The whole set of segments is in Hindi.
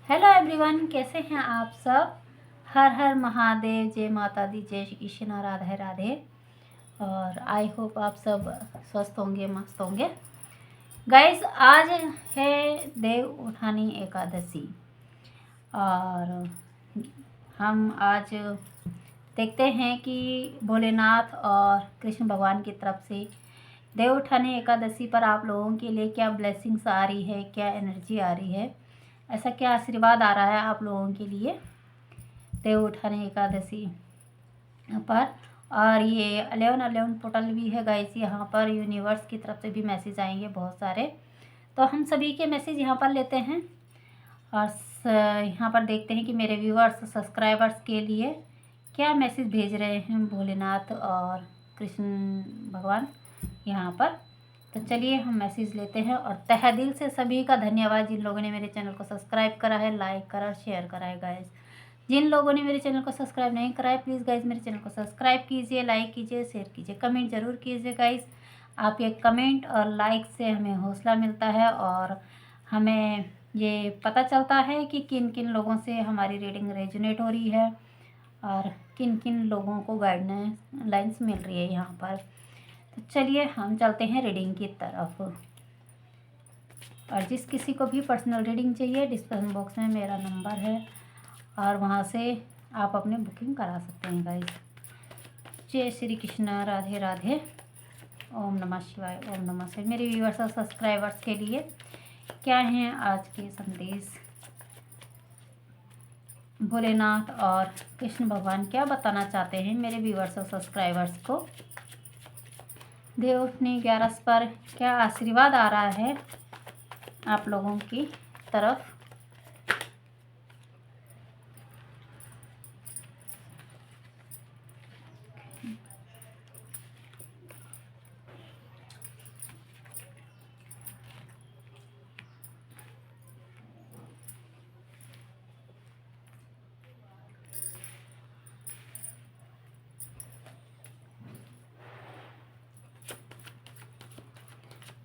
हेलो एवरीवन, कैसे हैं आप सब। हर हर महादेव, जय माता दी, जय श्री कृष्ण, राधे राधे। और आई होप आप सब स्वस्थ होंगे, मस्त होंगे। गाइस, आज है देव उठानी एकादशी और हम आज देखते हैं कि भोलेनाथ और कृष्ण भगवान की तरफ से देव उठानी एकादशी पर आप लोगों के लिए क्या ब्लेसिंग्स आ रही है, क्या एनर्जी आ रही है, ऐसा क्या आशीर्वाद आ रहा है आप लोगों के लिए देव उठानी एकादशी पर। और ये 11/11 पोर्टल भी है गाइस, यहाँ पर यूनिवर्स की तरफ से भी मैसेज आएंगे बहुत सारे। तो हम सभी के मैसेज यहाँ पर लेते हैं और यहाँ पर देखते हैं कि मेरे व्यूअर्स, सब्सक्राइबर्स के लिए क्या मैसेज भेज रहे हैं भोलेनाथ और कृष्ण भगवान यहाँ पर। तो चलिए हम मैसेज लेते हैं। और तहे दिल से सभी का धन्यवाद जिन लोगों ने मेरे चैनल को सब्सक्राइब करा है, लाइक करा और शेयर करा है गाइस। जिन लोगों ने मेरे चैनल को सब्सक्राइब नहीं करा है, प्लीज़ गाइस मेरे चैनल को सब्सक्राइब कीजिए, लाइक कीजिए, शेयर कीजिए, कमेंट ज़रूर कीजिए गाइस। आपके कमेंट और लाइक से हमें हौसला मिलता है और हमें ये पता चलता है कि किन किन लोगों से हमारी रीडिंग रेजोनेट हो रही है और किन किन लोगों को गाइडलाइंस मिल रही है यहाँ पर। तो चलिए हम चलते हैं रीडिंग की तरफ। और जिस किसी को भी पर्सनल रीडिंग चाहिए, डिस्क्रिप्शन बॉक्स में मेरा नंबर है और वहाँ से आप अपने बुकिंग करा सकते हैं गाइस। जय श्री कृष्ण, राधे राधे, ओम नमः शिवाय, ओम नमः शिवाय। मेरे व्यूअर्स और सब्सक्राइबर्स के लिए क्या हैं आज के संदेश, भोलेनाथ और कृष्ण भगवान क्या बताना चाहते हैं मेरे व्यूअर्स और सब्सक्राइबर्स को। देव उठानी 11 पर क्या आशीर्वाद आ रहा है आप लोगों की तरफ।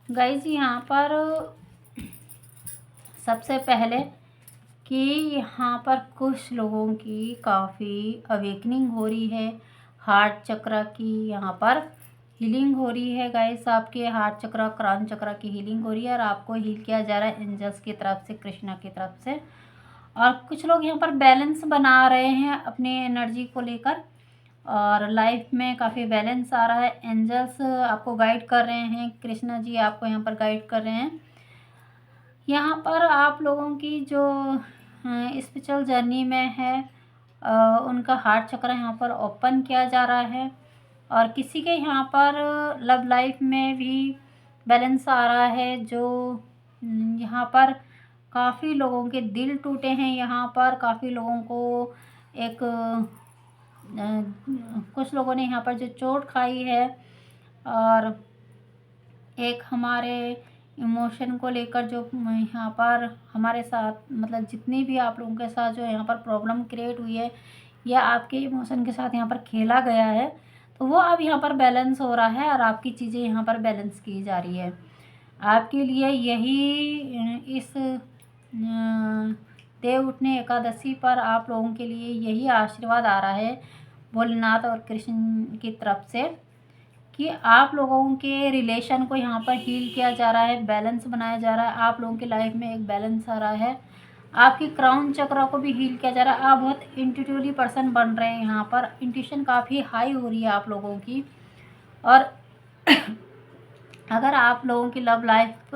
गाइस, यहाँ पर सबसे पहले कि यहाँ पर कुछ लोगों की काफ़ी अवेकनिंग हो रही है। हार्ट चक्र की यहाँ पर हीलिंग हो रही है गाइस। आपके हार्ट चक्र, क्राउन चक्र की हीलिंग हो रही है और आपको हील किया जा रहा है एंजल्स की तरफ से, कृष्णा की तरफ से। और कुछ लोग यहाँ पर बैलेंस बना रहे हैं अपने एनर्जी को लेकर और लाइफ में काफ़ी बैलेंस आ रहा है। एंजल्स आपको गाइड कर रहे हैं, कृष्णा जी आपको यहाँ पर गाइड कर रहे हैं। यहाँ पर आप लोगों की जो स्पिरिचुअल जर्नी में है उनका हार्ट चक्र यहाँ पर ओपन किया जा रहा है। और किसी के यहाँ पर लव लाइफ में भी बैलेंस आ रहा है। जो यहाँ पर काफ़ी लोगों के दिल टूटे हैं, यहाँ पर काफ़ी लोगों को एक कुछ लोगों ने यहाँ पर जो चोट खाई है और एक हमारे इमोशन को लेकर जो यहाँ पर हमारे साथ, मतलब जितनी भी आप लोगों के साथ जो यहाँ पर प्रॉब्लम क्रिएट हुई है या आपके इमोशन के साथ यहाँ पर खेला गया है, तो वो अब यहाँ पर बैलेंस हो रहा है और आपकी चीज़ें यहाँ पर बैलेंस की जा रही है। आपके लिए यही इस देव उठने एकादशी पर आप लोगों के लिए यही आशीर्वाद आ रहा है भोलेनाथ और कृष्ण की तरफ से कि आप लोगों के रिलेशन को यहाँ पर हील किया जा रहा है, बैलेंस बनाया जा रहा है। आप लोगों की लाइफ में एक बैलेंस आ रहा है। आपकी क्राउन चक्र को भी हील किया जा रहा है। आप बहुत इंट्यूटिवली पर्सन बन रहे हैं। यहाँ पर इंट्यूशन काफ़ी हाई हो रही है आप लोगों की। और अगर आप लोगों की लव लाइफ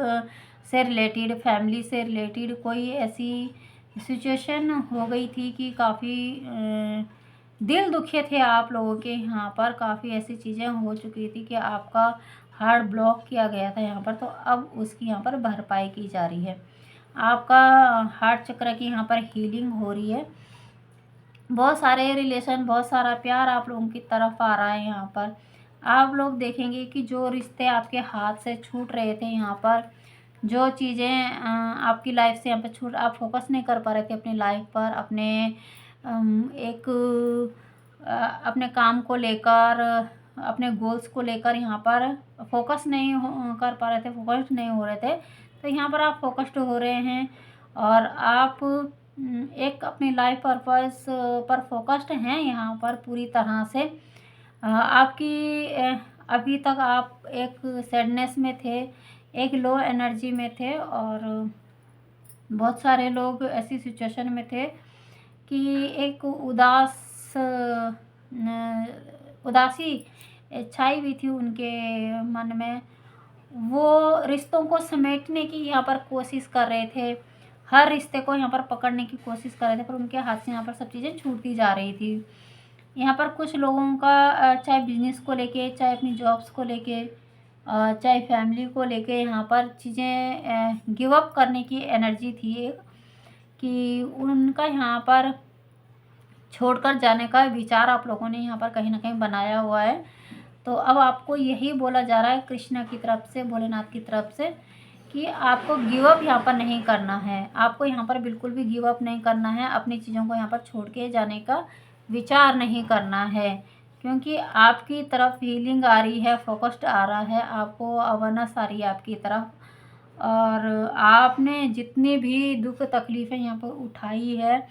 से रिलेटेड, फैमिली से रिलेटेड कोई ऐसी सिचुएशन हो गई थी कि काफ़ी दिल दुखे थे आप लोगों के, यहाँ पर काफ़ी ऐसी चीज़ें हो चुकी थी कि आपका हार्ट ब्लॉक किया गया था यहाँ पर, तो अब उसकी यहाँ पर भरपाई की जा रही है। आपका हार्ट चक्र की यहाँ पर हीलिंग हो रही है। बहुत सारे रिलेशन, बहुत सारा प्यार आप लोगों की तरफ आ रहा है। यहाँ पर आप लोग देखेंगे कि जो रिश्ते आपके हाथ से छूट रहे थे, यहाँ पर जो चीज़ें आपकी लाइफ से यहाँ पर छूट, आप फोकस नहीं कर पा रहे थे अपनी लाइफ पर, अपने एक अपने काम को लेकर, अपने गोल्स को लेकर यहाँ पर फोकस नहीं कर पा रहे थे, फोकस्ड नहीं हो रहे थे। तो यहाँ पर आप फोकस्ड हो रहे हैं और आप एक अपनी लाइफ पर्पस पर फोकस्ड हैं यहाँ पर पूरी तरह से। आपकी अभी तक आप एक सैडनेस में थे, एक लो एनर्जी में थे, और बहुत सारे लोग ऐसी सिचुएशन में थे कि एक उदासी छाई हुई थी उनके मन में। वो रिश्तों को समेटने की यहाँ पर कोशिश कर रहे थे, हर रिश्ते को यहाँ पर पकड़ने की कोशिश कर रहे थे, पर उनके हाथ से यहाँ पर सब चीज़ें छूटती जा रही थी। यहाँ पर कुछ लोगों का चाहे बिजनेस को लेके, चाहे अपनी जॉब्स को लेके, चाहे फैमिली को लेके यहाँ पर चीज़ें गिव अप करने की एनर्जी थी एक, कि उनका यहाँ पर छोड़कर जाने का विचार आप लोगों ने यहाँ पर कहीं ना कहीं बनाया हुआ है। तो अब आपको यही बोला जा रहा है कृष्णा की तरफ से, भोलेनाथ की तरफ से, कि आपको गिव अप यहाँ पर नहीं करना है। आपको यहाँ पर बिल्कुल भी गिव अप नहीं करना है, अपनी चीज़ों को यहाँ पर छोड़ के जाने का विचार नहीं करना है, क्योंकि आपकी तरफ हीलिंग आ रही है, फोकस्ड आ रहा है, आपको अवेयरनेस आ रही है आपकी तरफ। और आपने जितनी भी दुख तकलीफ़ें यहाँ पर उठाई है,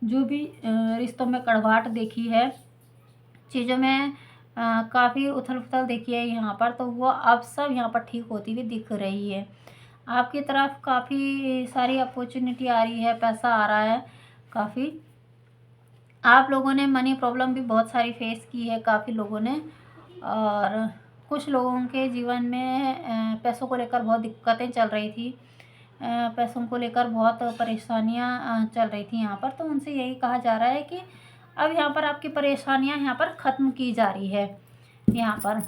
जो भी रिश्तों में कड़वाहट देखी है, चीज़ों में काफ़ी उथल पुथल देखी है यहाँ पर, तो वो अब सब यहाँ पर ठीक होती हुई दिख रही है। आपकी तरफ काफ़ी सारी अपॉर्चुनिटी आ रही है, पैसा आ रहा है काफ़ी। आप लोगों ने मनी प्रॉब्लम भी बहुत सारी फेस की है काफ़ी लोगों ने, और कुछ लोगों के जीवन में पैसों को लेकर बहुत दिक्कतें चल रही थी, पैसों को लेकर बहुत परेशानियां चल रही थी यहाँ पर। तो उनसे यही कहा जा रहा है कि अब यहाँ पर आपकी परेशानियां यहाँ पर ख़त्म की जा रही है यहाँ पर,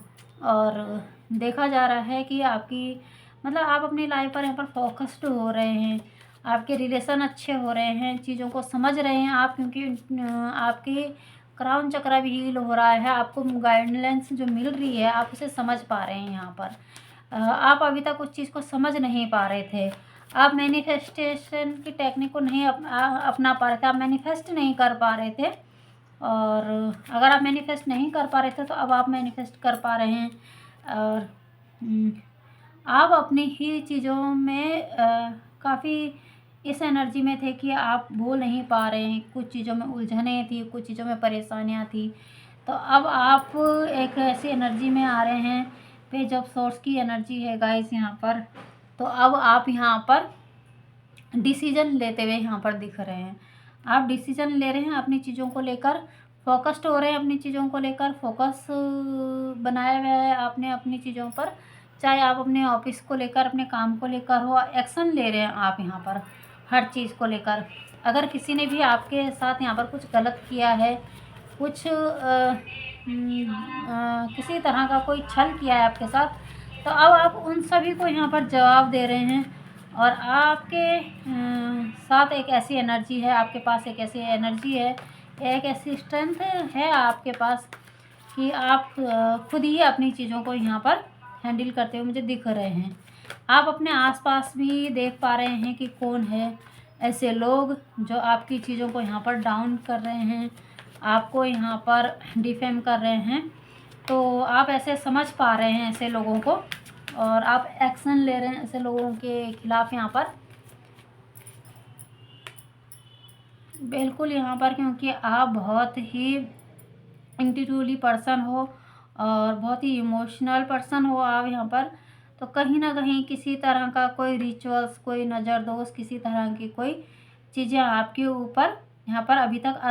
और देखा जा रहा है कि आपकी मतलब आप अपनी लाइफ पर यहाँ पर फोकस्ड हो रहे हैं, आपके रिलेशन अच्छे हो रहे हैं, चीज़ों को समझ रहे हैं आप, क्योंकि आपकी क्राउन चक्र भी हील हो रहा है, आपको गाइडलाइंस जो मिल रही है आप उसे समझ पा रहे हैं यहाँ पर। आप अभी तक उस चीज़ को समझ नहीं पा रहे थे, आप मैनिफेस्टेशन की टेक्निक को नहीं अपना पा रहे थे, आप मैनिफेस्ट नहीं कर पा रहे थे। और अगर आप मैनिफेस्ट नहीं कर पा रहे थे तो अब आप मैनिफेस्ट कर पा रहे हैं। और आप अपनी ही चीज़ों में काफ़ी इस एनर्जी में थे कि आप बोल नहीं पा रहे हैं, कुछ चीज़ों में उलझनें थी, कुछ चीज़ों में परेशानियां थी। तो अब आप एक ऐसी एनर्जी में आ रहे हैं, पेज ऑफ सोर्स की एनर्जी है गाइस यहाँ पर। तो अब आप यहाँ पर डिसीजन लेते हुए यहाँ पर दिख रहे हैं, आप डिसीजन ले रहे हैं अपनी चीज़ों को लेकर, फोकस्ड हो रहे हैं अपनी चीज़ों को लेकर, फोकस बनाया हुआ है आपने अपनी चीज़ों पर, चाहे आप अपने ऑफिस को लेकर, अपने काम को लेकर हो, एक्शन ले रहे हैं आप यहाँ पर हर चीज़ को लेकर। अगर किसी ने भी आपके साथ यहाँ पर कुछ गलत किया है, कुछ किसी तरह का कोई छल किया है आपके साथ, तो अब आप उन सभी को यहाँ पर जवाब दे रहे हैं। और आपके साथ एक ऐसी एनर्जी है, आपके पास एक ऐसी एनर्जी है, एक ऐसी स्ट्रेंथ है आपके पास कि आप खुद ही अपनी चीज़ों को यहाँ पर हैंडल करते हुए मुझे दिख रहे हैं। आप अपने आसपास भी देख पा रहे हैं कि कौन है ऐसे लोग जो आपकी चीज़ों को यहाँ पर डाउन कर रहे हैं, आपको यहाँ पर डिफेम कर रहे हैं। तो आप ऐसे समझ पा रहे हैं ऐसे लोगों को, और आप एक्शन ले रहे हैं ऐसे लोगों के खिलाफ यहाँ पर, बिल्कुल यहाँ पर, क्योंकि आप बहुत ही इंटेलेक्चुअली पर्सन हो और बहुत ही इमोशनल पर्सन हो आप यहाँ पर। तो कहीं ना कहीं किसी तरह का कोई रिचुअल्स, कोई नज़र दोष, किसी तरह की कोई चीज़ें आपके ऊपर यहाँ पर अभी तक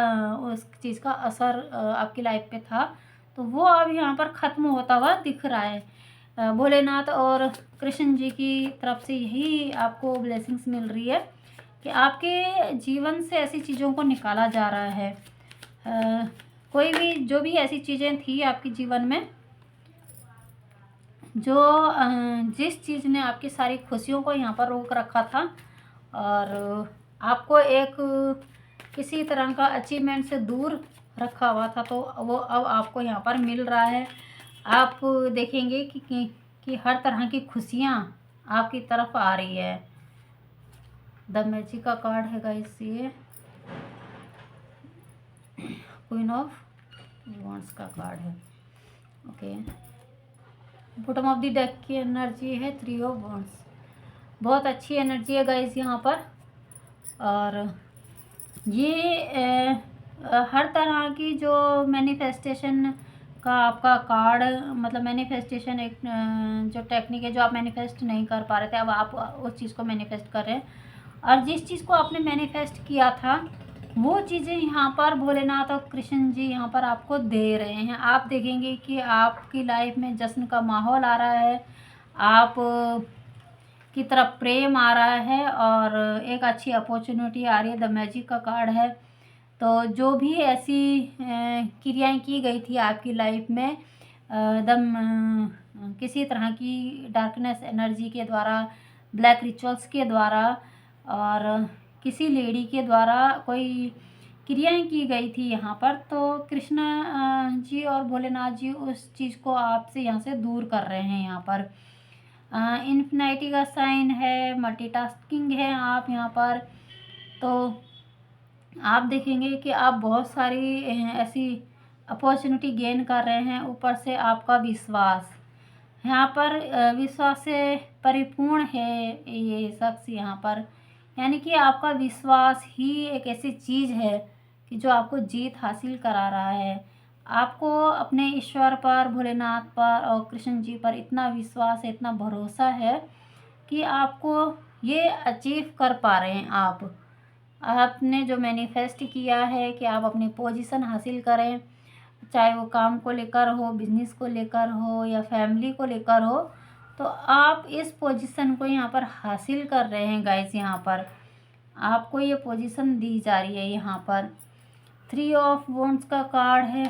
उस चीज़ का असर आपकी लाइफ पे था, तो वो अब यहाँ पर ख़त्म होता हुआ दिख रहा है। भोलेनाथ और कृष्ण जी की तरफ से यही आपको ब्लेसिंग्स मिल रही है कि आपके जीवन से ऐसी चीज़ों को निकाला जा रहा है। कोई भी जो भी ऐसी चीज़ें थी आपके जीवन में, जो जिस चीज़ ने आपकी सारी खुशियों को यहाँ पर रोक रखा था और आपको एक किसी तरह का अचीवमेंट से दूर रखा हुआ था, तो वो अब आपको यहाँ पर मिल रहा है। आप देखेंगे कि हर तरह की खुशियाँ आपकी तरफ आ रही है। द मैजिक का कार्ड है गाइस, ये क्वीन ऑफ वॉन्ड्स का कार्ड है। Okay, bottom of the deck की एनर्जी है थ्री ऑफ वॉन्ड्स। बहुत अच्छी एनर्जी है गाइस यहाँ पर। और ये हर तरह की जो मैनिफेस्टेशन का आपका कार्ड, मतलब मैनिफेस्टेशन एक जो टेक्निक है, जो आप मैनिफेस्ट नहीं कर पा रहे थे, अब आप उस चीज़ को मैनिफेस्ट कर रहे हैं। और जिस चीज़ को आपने मैनिफेस्ट किया था वो चीज़ें यहाँ पर भोलेनाथ और कृष्ण जी यहाँ पर आपको दे रहे हैं। आप देखेंगे कि आपकी लाइफ में जश्न का माहौल आ रहा है, आप की तरफ प्रेम आ रहा है और एक अच्छी अपॉर्चुनिटी आ रही है। द मैजिक का कार्ड है। तो जो भी ऐसी क्रियाएं की गई थी आपकी लाइफ में, किसी तरह की डार्कनेस एनर्जी के द्वारा, ब्लैक रिचुअल्स के द्वारा और किसी लेडी के द्वारा कोई क्रियाएं की गई थी यहाँ पर, तो कृष्णा जी और भोलेनाथ जी उस चीज़ को आपसे यहाँ से दूर कर रहे हैं। यहाँ पर इन्फिनिटी का साइन है, मल्टीटास्किंग है आप यहाँ पर। तो आप देखेंगे कि आप बहुत सारी ऐसी अपॉर्चुनिटी गेन कर रहे हैं। ऊपर से आपका विश्वास यहाँ पर विश्वास से परिपूर्ण है ये शख्स यहाँ पर, यानी कि आपका विश्वास ही एक ऐसी चीज़ है कि जो आपको जीत हासिल करा रहा है। आपको अपने ईश्वर पर, भोलेनाथ पर और कृष्ण जी पर इतना विश्वास है, इतना भरोसा है कि आपको ये अचीव कर पा रहे हैं। आपने जो मैनिफेस्ट किया है कि आप अपनी पोजीशन हासिल करें, चाहे वो काम को लेकर हो, बिजनेस को लेकर हो या फैमिली को लेकर हो, तो आप इस पोजीशन को यहाँ पर हासिल कर रहे हैं गाइस। यहाँ पर आपको ये पोजीशन दी जा रही है। यहाँ पर 3 ऑफ वॉन्ड्स का कार्ड है,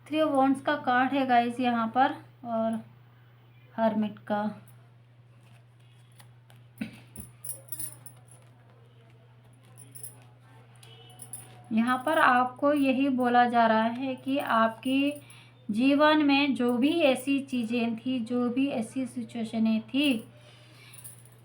3 ऑफ वॉन्ड्स का कार्ड है गाइस यहाँ पर, और हर्मिट का। यहाँ पर आपको यही बोला जा रहा है कि आपकी जीवन में जो भी ऐसी चीज़ें थी, जो भी ऐसी सिचुएशनें थी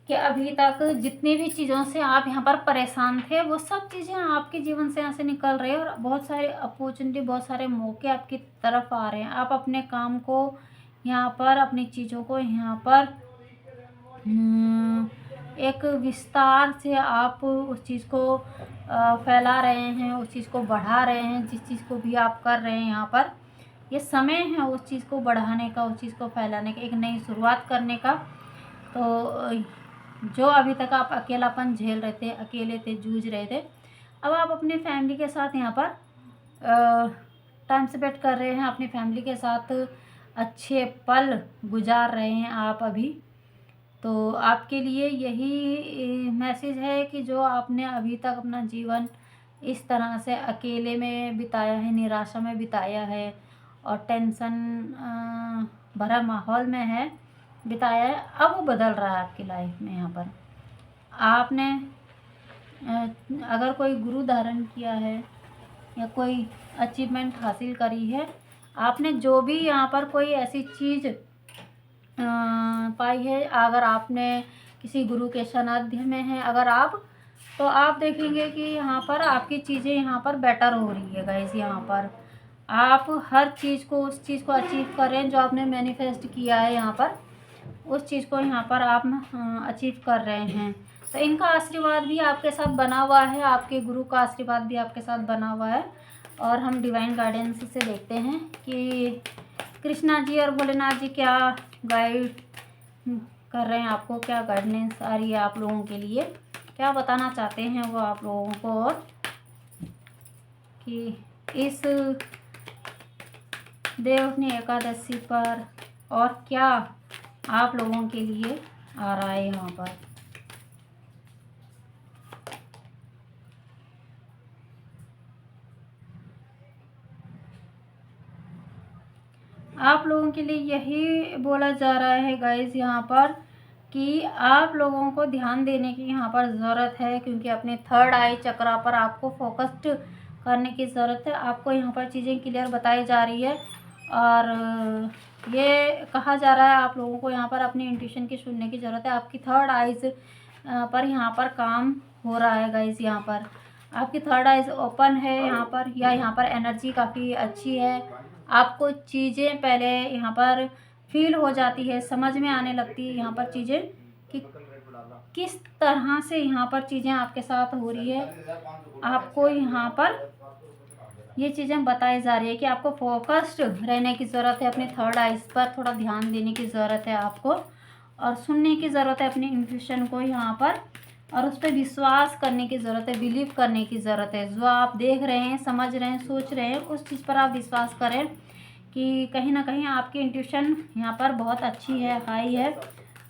कि अभी तक जितनी भी चीज़ों से आप यहाँ पर परेशान थे, वो सब चीज़ें आपके जीवन से यहाँ से निकल रही है और बहुत सारे अपॉर्चुनिटी, बहुत सारे मौके आपकी तरफ आ रहे हैं। आप अपने काम को यहाँ पर, अपनी चीज़ों को यहाँ पर एक विस्तार से आप उस चीज़ को फैला रहे हैं, उस चीज़ को बढ़ा रहे हैं। जिस चीज़ को भी आप कर रहे हैं यहाँ पर, ये समय है उस चीज़ को बढ़ाने का, उस चीज़ को फैलाने का, एक नई शुरुआत करने का। तो जो अभी तक आप अकेलापन झेल रहे थे, अकेले थे, जूझ रहे थे, अब आप अपनी फैमिली के साथ यहाँ पर टाइम स्पेंड कर रहे हैं, अपनी फैमिली के साथ अच्छे पल गुजार रहे हैं आप अभी। तो आपके लिए यही मैसेज है कि जो आपने अभी तक अपना जीवन इस तरह से अकेले में बिताया है, निराशा में बिताया है और टेंशन भरा माहौल में है बिताया है, अब वो बदल रहा है आपकी लाइफ में। यहाँ पर आपने अगर कोई गुरु धारण किया है या कोई अचीवमेंट हासिल करी है, आपने जो भी यहाँ पर कोई ऐसी चीज़ पाई है, अगर आपने किसी गुरु के सानिध्य में है अगर आप, तो आप देखेंगे कि यहाँ पर आपकी चीज़ें यहाँ पर बेटर हो रही है गाइस। यहाँ पर आप हर चीज़ को, उस चीज़ को अचीव कर रहे हैं जो आपने मैनिफेस्ट किया है। यहाँ पर उस चीज़ को यहाँ पर आप अचीव कर रहे हैं। तो इनका आशीर्वाद भी आपके साथ बना हुआ है, आपके गुरु का आशीर्वाद भी आपके साथ बना हुआ है। और हम डिवाइन गाइडेंस से देखते हैं कि कृष्णा जी और भोलेनाथ जी क्या गाइड कर रहे हैं आपको, क्या गाइडेंस आ रही है आप लोगों के लिए, क्या बताना चाहते हैं वो आप लोगों को, और कि इस देवउठनी एकादशी पर और क्या आप लोगों के लिए आ रहा है यहाँ पर। आप लोगों के लिए यही बोला जा रहा है गाइस यहाँ पर कि आप लोगों को ध्यान देने की यहाँ पर ज़रूरत है, क्योंकि अपने थर्ड आई चक्रा पर आपको फोकस्ड करने की ज़रूरत है। आपको यहाँ पर चीज़ें क्लियर बताई जा रही है और ये कहा जा रहा है आप लोगों को यहाँ पर अपनी इंट्यूशन की सुनने की ज़रूरत है। आपकी थर्ड आइज़ पर यहाँ पर काम हो रहा है गाइस। यहाँ पर आपकी थर्ड आइज़ ओपन है यहाँ पर, या यहाँ पर एनर्जी काफ़ी अच्छी है। आपको चीज़ें पहले यहाँ पर फील हो जाती है, समझ में आने लगती है यहाँ पर चीज़ें कि किस तरह से यहाँ पर चीज़ें आपके साथ हो रही है। आपको यहाँ पर ये चीज़ें बताई जा रही है कि आपको फोकस्ड रहने की ज़रूरत है, अपने थर्ड आइज़ पर थोड़ा ध्यान देने की ज़रूरत है आपको, और सुनने की ज़रूरत है अपनी इंट्यूशन को यहाँ पर, और उस पर विश्वास करने की ज़रूरत है, बिलीव करने की ज़रूरत है। जो आप देख रहे हैं, समझ रहे हैं, सोच रहे हैं, उस चीज़ पर आप विश्वास करें कि कहीं ना कहीं आपकी इंट्यूशन यहाँ पर बहुत अच्छी है, हाई है।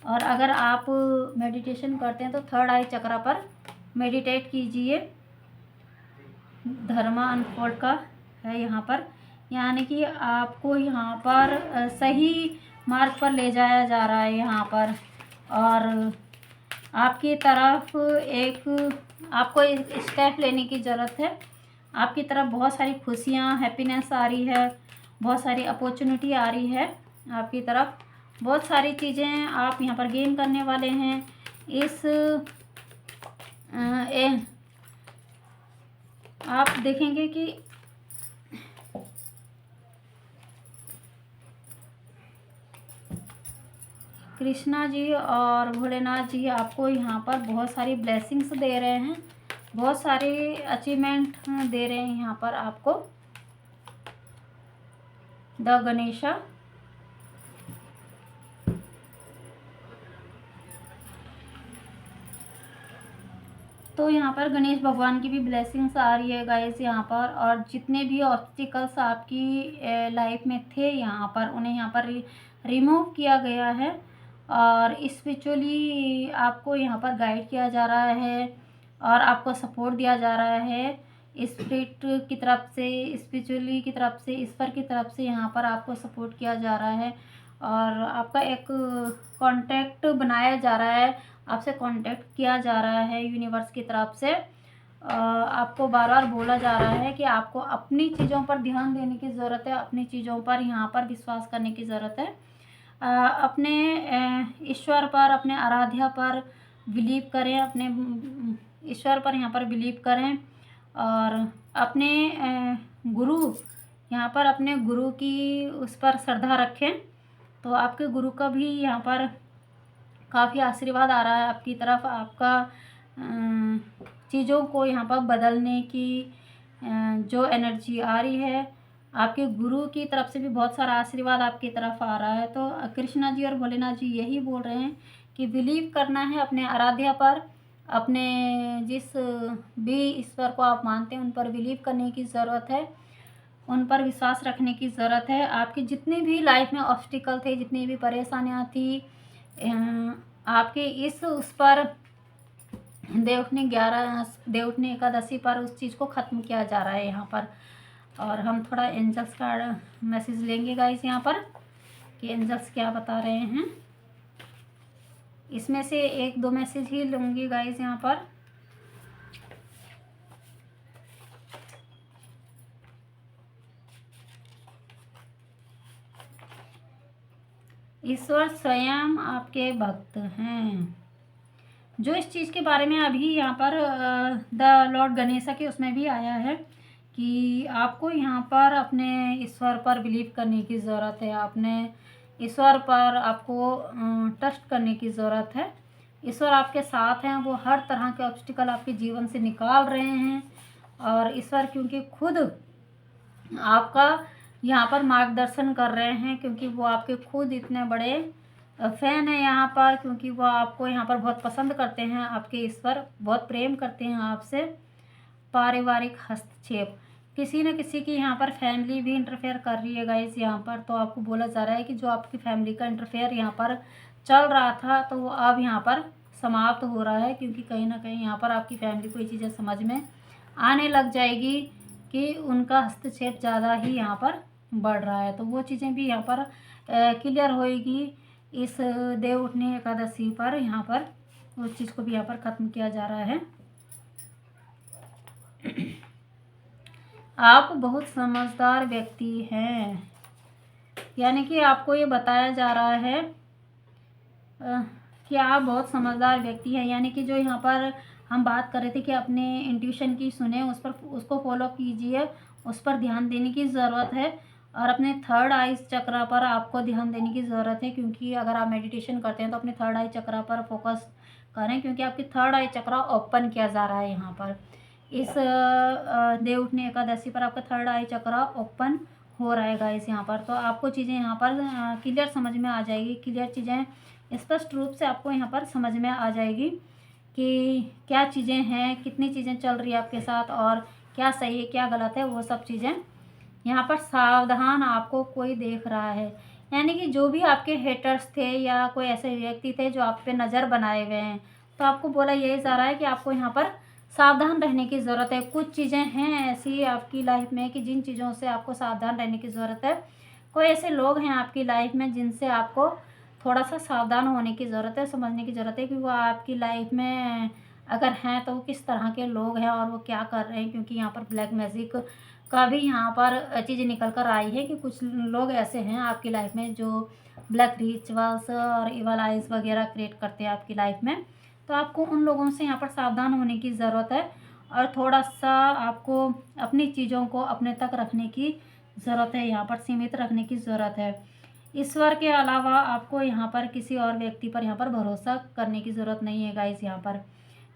और अगर आप मेडिटेशन करते हैं तो थर्ड आई चक्र पर मेडिटेट कीजिए। धर्मा अनफोल्ड का है यहाँ पर, यानी कि आपको यहाँ पर सही मार्ग पर ले जाया जा रहा है यहाँ पर, और आपकी तरफ आपको एक स्टेप लेने की ज़रूरत है। आपकी तरफ बहुत सारी खुशियाँ, हैप्पीनेस आ रही है, बहुत सारी अपॉर्चुनिटी आ रही है आपकी तरफ, बहुत सारी चीज़ें आप यहाँ पर गेन करने वाले हैं। आप देखेंगे कि कृष्णा जी और भोलेनाथ जी आपको यहाँ पर बहुत सारी ब्लेसिंग्स दे रहे हैं, बहुत सारे अचीवमेंट दे रहे हैं यहाँ पर आपको। द गणेशा, तो यहाँ पर गणेश भगवान की भी ब्लेसिंग्स आ रही है गाइस यहाँ पर, और जितने भी ऑब्स्टिकल्स आपकी लाइफ में थे यहाँ पर, उन्हें यहाँ पर रिमूव किया गया है, और स्पिरिचुअली आपको यहाँ पर गाइड किया जा रहा है, और आपको सपोर्ट दिया जा रहा है स्पिरिट की तरफ से, स्पिरिचुअली की तरफ से, ईश्वर की तरफ से यहाँ पर आपको सपोर्ट किया जा रहा है, और आपका एक कांटेक्ट बनाया जा रहा है, आपसे कांटेक्ट किया जा रहा है यूनिवर्स की तरफ से। आपको बार बार बोला जा रहा है कि आपको अपनी चीज़ों पर ध्यान देने की ज़रूरत है, अपनी चीज़ों पर यहाँ पर विश्वास करने की ज़रूरत है, अपने ईश्वर पर, अपने आराध्या पर बिलीव करें, अपने ईश्वर पर यहाँ पर बिलीव करें, और अपने गुरु यहाँ पर, अपने गुरु की उस पर श्रद्धा रखें, तो आपके गुरु का भी यहाँ पर काफ़ी आशीर्वाद आ रहा है आपकी तरफ। आपका चीज़ों को यहाँ पर बदलने की जो एनर्जी आ रही है, आपके गुरु की तरफ से भी बहुत सारा आशीर्वाद आपकी तरफ आ रहा है। तो कृष्णा जी और भोलेनाथ जी यही बोल रहे हैं कि बिलीव करना है अपने आराध्या पर, अपने जिस भी ईश्वर को आप मानते हैं उन पर बिलीव करने की ज़रूरत है, उन पर विश्वास रखने की ज़रूरत है। आपकी जितनी भी लाइफ में ऑब्स्टिकल थे, जितनी भी परेशानियाँ थी, आपके इस उस पर देवउठनी एकादशी पर उस चीज़ को ख़त्म किया जा रहा है यहाँ पर। और हम थोड़ा एंजल्स का मैसेज लेंगे गाइस यहाँ पर कि एंजल्स क्या बता रहे हैं। इसमें से 1-2 मैसेज ही लूँगी गाइस यहाँ पर। ईश्वर स्वयं आपके भक्त हैं। जो इस चीज़ के बारे में अभी यहाँ पर द लॉर्ड गणेशा के उसमें भी आया है कि आपको यहाँ पर अपने ईश्वर पर बिलीव करने की ज़रूरत है, अपने ईश्वर पर आपको ट्रस्ट करने की ज़रूरत है। ईश्वर आपके साथ हैं, वो हर तरह के ऑब्स्टिकल आपके जीवन से निकाल रहे हैं, और ईश्वर क्योंकि खुद आपका यहाँ पर मार्गदर्शन कर रहे हैं, क्योंकि वो आपके खुद इतने बड़े फ़ैन है यहाँ पर, क्योंकि वो आपको यहाँ पर बहुत पसंद करते हैं, आपके ईश्वर बहुत प्रेम करते हैं आपसे। पारिवारिक हस्तक्षेप, किसी न किसी की यहाँ पर फैमिली भी इंटरफेयर कर रही है गाइस यहाँ पर। तो आपको बोला जा रहा है कि जो आपकी फैमिली का इंटरफेयर यहाँ पर चल रहा था, तो वो अब यहाँ पर समाप्त हो रहा है, क्योंकि कहीं ना कहीं यहाँ पर आपकी फैमिली को ये चीज़ें समझ में आने लग जाएगी कि उनका हस्तक्षेप ज़्यादा ही यहाँ पर बढ़ रहा है। तो वो चीज़ें भी यहाँ पर क्लियर होएगी इस देवउठनी एकादशी पर। यहाँ पर उस चीज़ को भी यहाँ पर ख़त्म किया जा रहा है। आप बहुत समझदार व्यक्ति हैं, यानी कि आपको ये बताया जा रहा है कि आप बहुत समझदार व्यक्ति हैं। यानी कि जो यहाँ पर हम बात कर रहे थे कि अपने इंट्यूशन की सुने, उसको फॉलो कीजिए, उस पर ध्यान देने की ज़रूरत है, और अपने थर्ड आई चक्र पर आपको ध्यान देने की ज़रूरत है, क्योंकि अगर आप मेडिटेशन करते हैं तो अपने थर्ड आई चक्र पर फोकस करें, क्योंकि आपकी थर्ड आई चक्रा ओपन किया जा रहा है यहाँ पर। इस देव उठनी एकादशी पर आपका थर्ड आई चक्रा ओपन हो रहा है गाइस यहाँ पर। तो आपको चीज़ें यहाँ पर क्लियर समझ में आ जाएगी, क्लियर चीज़ें स्पष्ट रूप से आपको यहाँ पर समझ में आ जाएगी कि क्या चीज़ें हैं, कितनी चीज़ें चल रही है आपके साथ और क्या सही है क्या गलत है, वो सब चीज़ें यहाँ पर सावधान आपको कोई देख रहा है। यानी कि जो भी आपके हेटर्स थे या कोई ऐसे व्यक्ति थे जो आप पे नज़र बनाए हुए हैं, तो आपको बोला यही जा रहा है कि आपको यहाँ पर सावधान रहने की ज़रूरत है। कुछ चीज़ें हैं ऐसी आपकी लाइफ में कि जिन चीज़ों से आपको सावधान रहने की ज़रूरत है। कोई ऐसे लोग हैं आपकी लाइफ में जिनसे आपको थोड़ा सा सावधान होने की ज़रूरत है, समझने की ज़रूरत है कि वो आपकी लाइफ में अगर हैं तो वो किस तरह के लोग हैं और वो क्या कर रहे हैं। क्योंकि यहाँ पर ब्लैक मैजिक का भी यहाँ पर चीज़ निकल कर आई है कि कुछ लोग ऐसे हैं आपकी लाइफ में जो ब्लैक रिचुअल्स और इवल आइज़ वगैरह क्रिएट करते हैं आपकी लाइफ में। तो आपको उन लोगों से यहाँ पर सावधान होने की ज़रूरत है और थोड़ा सा आपको अपनी चीज़ों को अपने तक रखने की ज़रूरत है, यहाँ पर सीमित रखने की ज़रूरत है। ईश्वर के अलावा आपको यहाँ पर किसी और व्यक्ति पर यहाँ पर भरोसा करने की ज़रूरत नहीं है गाइस। यहाँ पर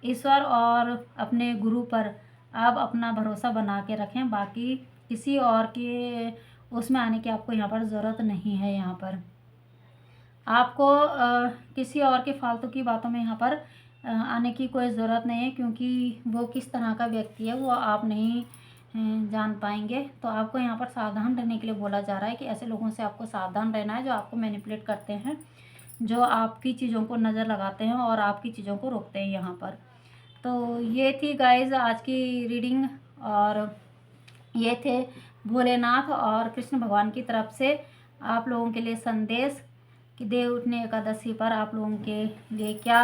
ईश्वर और अपने गुरु पर आप अपना भरोसा बना के रखें, बाकी किसी और के उसमें आने की आपको यहाँ पर ज़रूरत नहीं है। यहाँ पर आपको किसी और के फालतू की बातों में यहाँ पर आने की कोई ज़रूरत नहीं है, क्योंकि वो किस तरह का व्यक्ति है वो आप नहीं जान पाएंगे। तो आपको यहाँ पर सावधान रहने के लिए बोला जा रहा है कि ऐसे लोगों से आपको सावधान रहना है जो आपको मैनिपुलेट करते हैं, जो आपकी चीज़ों को नज़र लगाते हैं और आपकी चीज़ों को रोकते हैं यहाँ पर। तो ये थी गाइज़ आज की रीडिंग, और ये थे भोलेनाथ और कृष्ण भगवान की तरफ से आप लोगों के लिए संदेश कि देव उठनी एकादशी पर आप लोगों के लिए क्या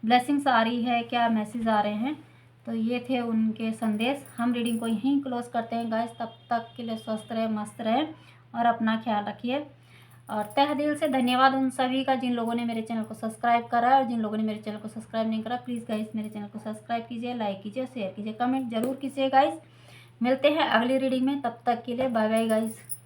ब्लेसिंग्स आ रही है, क्या मैसेज आ रहे हैं। तो ये थे उनके संदेश। हम रीडिंग को यहीं क्लोज करते हैं गाइस। तब तक के लिए स्वस्थ रहे, मस्त रहे और अपना ख्याल रखिए। और तहे दिल से धन्यवाद उन सभी का जिन लोगों ने मेरे चैनल को सब्सक्राइब करा और जिन लोगों ने मेरे चैनल को सब्सक्राइब नहीं करा, प्लीज़ गाइस मेरे चैनल को सब्सक्राइब कीजिए, लाइक कीजिए, शेयर कीजिए, कमेंट जरूर कीजिए गाइस। मिलते हैं अगली रीडिंग में, तब तक के लिए बाय बाय गाइस।